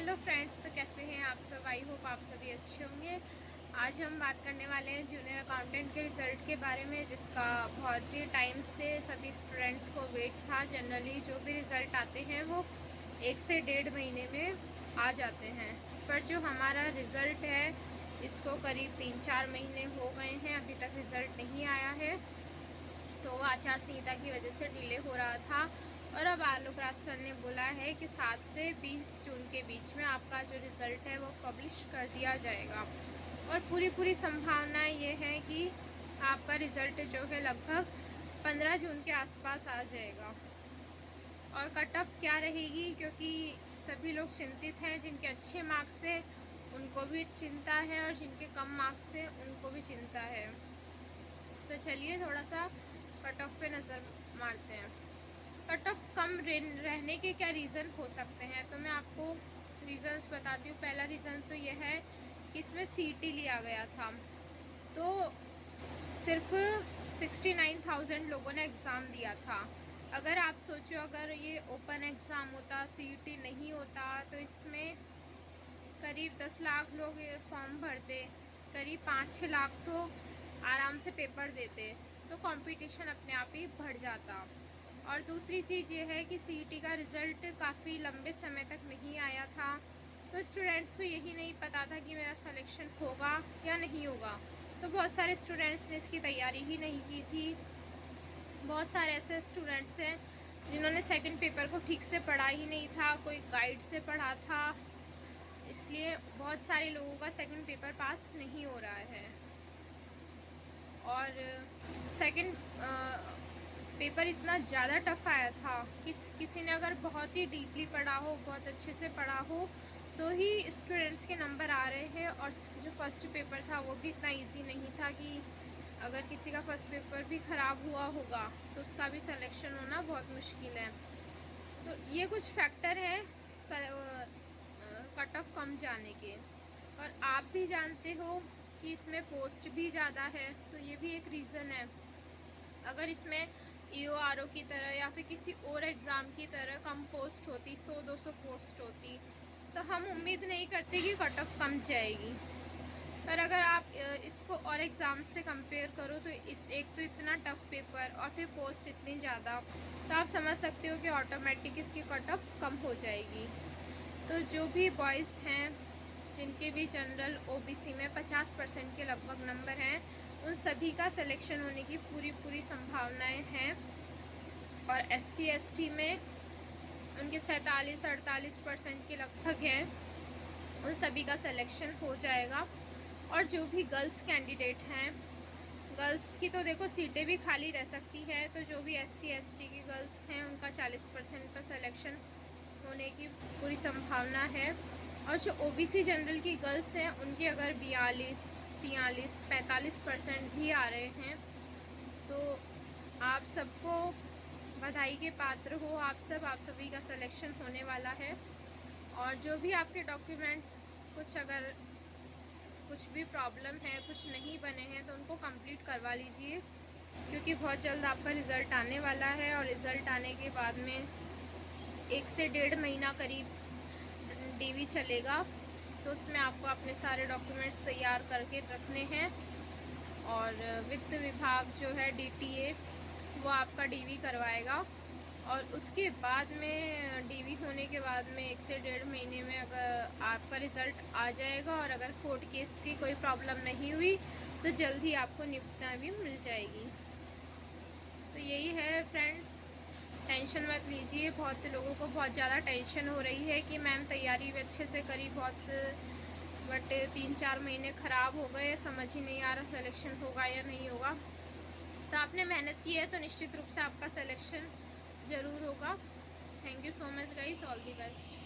Hello friends, कैसे हैं आप सब। आई होप आप सभी अच्छे होंगे। आज हम बात करने वाले हैं जूनियर अकाउंटेंट के रिज़ल्ट के बारे में, जिसका बहुत ही टाइम से सभी स्टूडेंट्स को वेट था। जनरली जो भी रिज़ल्ट आते हैं वो 1 से 1.5 महीने में आ जाते हैं, पर जो हमारा रिज़ल्ट है इसको करीब 3-4 महीने हो गए हैं, अभी तक रिज़ल्ट नहीं आया है। तो आचार संहिता की वजह से डिले हो रहा था और अब आलोक राज सर ने बोला है कि 7 से 20 जून के बीच में आपका जो रिज़ल्ट है वो पब्लिश कर दिया जाएगा। और पूरी संभावनाएं ये है कि आपका रिज़ल्ट जो है लगभग 15 जून के आसपास आ जाएगा। और कट ऑफ क्या रहेगी, क्योंकि सभी लोग चिंतित हैं। जिनके अच्छे मार्क्स है उनको भी चिंता है और जिनके कम मार्क्स है उनको भी चिंता है। तो चलिए थोड़ा सा कट ऑफ पे नज़र मारते हैं। कट ऑफ कम रहने के क्या रीज़न हो सकते हैं, तो मैं आपको रीज़न्स बताती हूँ। पहला रीज़न तो यह है कि इसमें सीटी लिया गया था, तो सिर्फ 69,000 लोगों ने एग्ज़ाम दिया था। अगर आप सोचो, अगर ये ओपन एग्ज़ाम होता, सीटी नहीं होता, तो इसमें करीब 10 लाख लोग फॉर्म भरते, करीब 5-6 लाख तो आराम से पेपर देते, तो कंपटीशन अपने आप ही बढ़ जाता। और दूसरी चीज़ ये है कि सीईटी का रिज़ल्ट काफ़ी लंबे समय तक नहीं आया था, तो स्टूडेंट्स को यही नहीं पता था कि मेरा सिलेक्शन होगा या नहीं होगा। तो बहुत सारे स्टूडेंट्स ने इसकी तैयारी ही नहीं की थी। बहुत सारे ऐसे स्टूडेंट्स हैं जिन्होंने सेकंड पेपर को ठीक से पढ़ा ही नहीं था, कोई गाइड से पढ़ा था, इसलिए बहुत सारे लोगों का सेकंड पेपर पास नहीं हो रहा है। और सेकंड पेपर इतना ज़्यादा टफ आया था कि किसी ने अगर बहुत ही डीपली पढ़ा हो, बहुत अच्छे से पढ़ा हो, तो ही स्टूडेंट्स के नंबर आ रहे हैं। और जो फर्स्ट पेपर था वो भी इतना इजी नहीं था कि अगर किसी का फर्स्ट पेपर भी ख़राब हुआ होगा तो उसका भी सिलेक्शन होना बहुत मुश्किल है। तो ये कुछ फैक्टर है कट ऑफ कम जाने के। और आप भी जानते हो कि इसमें पोस्ट भी ज़्यादा है, तो ये भी एक रीज़न है। अगर इसमें EORO की तरह या फिर किसी और एग्ज़ाम की तरह कम पोस्ट होती, 100-200 पोस्ट होती, तो हम उम्मीद नहीं करते कि कट ऑफ कम जाएगी। पर अगर आप इसको और एग्ज़ाम से कंपेयर करो तो एक तो इतना टफ पेपर और फिर पोस्ट इतनी ज़्यादा, तो आप समझ सकते हो कि ऑटोमेटिक इसकी कट ऑफ कम हो जाएगी। तो जो भी बॉयज़ हैं जिनके भी जनरल OBC में 50% के लगभग नंबर हैं, उन सभी का सिलेक्शन होने की पूरी संभावनाएं हैं। और SC ST में उनके 47-48% के लगभग हैं, उन सभी का सिलेक्शन हो जाएगा। और जो भी गर्ल्स कैंडिडेट हैं, गर्ल्स की तो देखो सीटें भी खाली रह सकती हैं, तो जो भी SC ST की गर्ल्स हैं उनका 40% पर सिलेक्शन होने की पूरी संभावना है। और जो OBC जनरल की गर्ल्स हैं उनके अगर 42, 43, 45% भी आ रहे हैं, तो आप सबको बधाई के पात्र हो। आप सभी का सिलेक्शन होने वाला है। और जो भी आपके डॉक्यूमेंट्स अगर कुछ भी प्रॉब्लम है, कुछ नहीं बने हैं, तो उनको कंप्लीट करवा लीजिए, क्योंकि बहुत जल्द आपका रिज़ल्ट आने वाला है। और रिज़ल्ट आने के बाद में 1 से 1.5 महीना करीब DV चलेगा, तो उसमें आपको अपने सारे डॉक्यूमेंट्स तैयार करके रखने हैं। और वित्त विभाग जो है DTA वो आपका DV करवाएगा। और उसके बाद में DV होने के बाद में 1 से 1.5 महीने में अगर आपका रिज़ल्ट आ जाएगा, और अगर कोर्ट केस की कोई प्रॉब्लम नहीं हुई तो जल्द ही आपको नियुक्तियाँ भी मिल जाएगी। तो यही है फ्रेंड्स, टेंशन मत लीजिए। बहुत लोगों को बहुत ज़्यादा टेंशन हो रही है कि मैम तैयारी भी अच्छे से करी बहुत, बट 3-4 महीने ख़राब हो गए, समझ ही नहीं आ रहा सिलेक्शन होगा या नहीं होगा। तो आपने मेहनत की है तो निश्चित रूप से आपका सिलेक्शन ज़रूर होगा। Thank you so much guys, all the best.